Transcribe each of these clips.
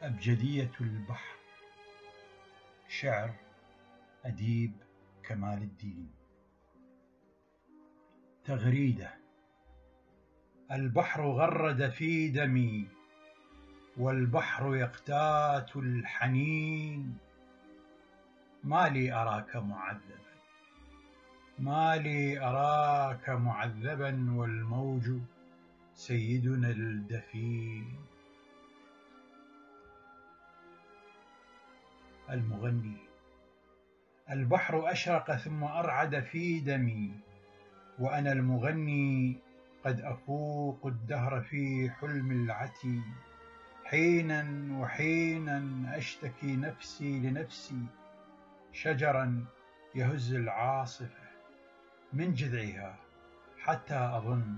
أبجدية البحر. شعر أديب كمال الدين. تغريدة. البحر غرد في دمي والبحر يقتات الحنين. ما لي أراك معذبا، ما لي أراك معذبا والموج سيدنا الدفين. المغني. البحر أشرق ثم أرعد في دمي وأنا المغني قد أفوق الدهر في حلم العتي. حينا وحينا أشتكي نفسي لنفسي، شجرا يهز العاصفة من جذعها حتى أظن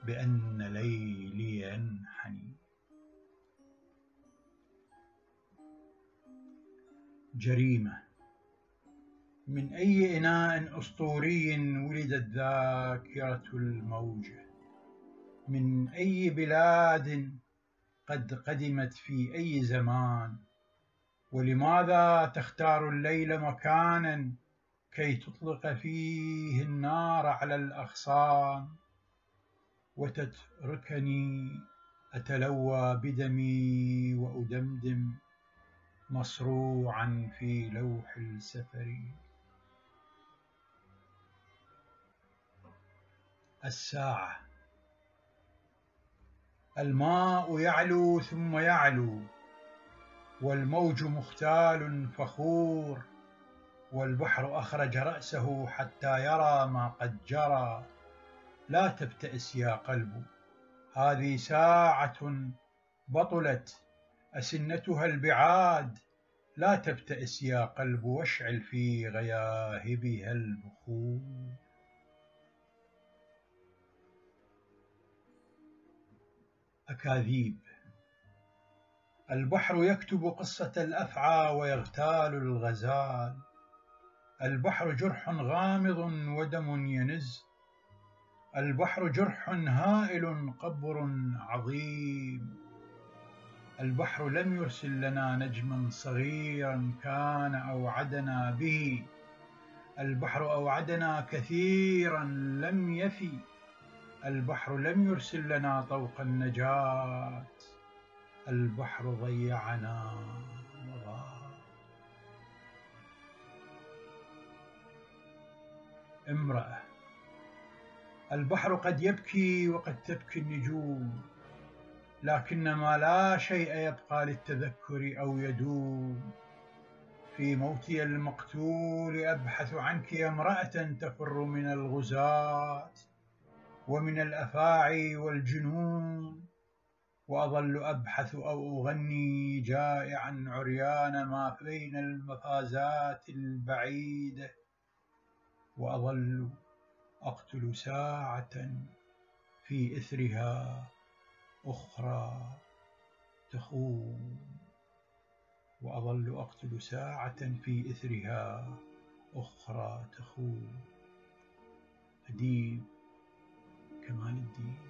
بأن ليلي ينحني. جريمة. من أي إناء أسطوري ولدت ذاكرة الموجة؟ من أي بلاد قد قدمت في أي زمان؟ ولماذا تختار الليل مكانا كي تطلق فيه النار على الأغصان وتتركني أتلوى بدمي وأدمدم مصروعا في لوح السفر؟ الساعة. الماء يعلو ثم يعلو والموج مختال فخور، والبحر أخرج رأسه حتى يرى ما قد جرى. لا تبتئس يا قلب، هذه ساعة بطلت أسنتها البعاد. لا تبتئس يا قلب واشعل في غياهبها البخور. أكاذيب. البحر يكتب قصة الأفعى ويغتال الغزال. البحر جرح غامض ودم ينز. البحر جرح هائل قبر عظيم. البحر لم يرسل لنا نجما صغيرا كان أوعدنا به. البحر أوعدنا كثيرا لم يفي. البحر لم يرسل لنا طوق النجاة. البحر ضيعنا وغاب. امرأة. البحر قد يبكي وقد تبكي النجوم، لكنما لا شيء يبقى للتذكر أو يدوم. في موتي المقتول أبحث عنك يا امرأة تفر من الغزاة ومن الأفاعي والجنون، وأظل أبحث أو أغني جائعا عريان ما بين المفازات البعيدة، وأظل أقتل ساعة في إثرها أخرى تخون. وأظل أقتل ساعة في إثرها أخرى تخون. أديب كمال الدين.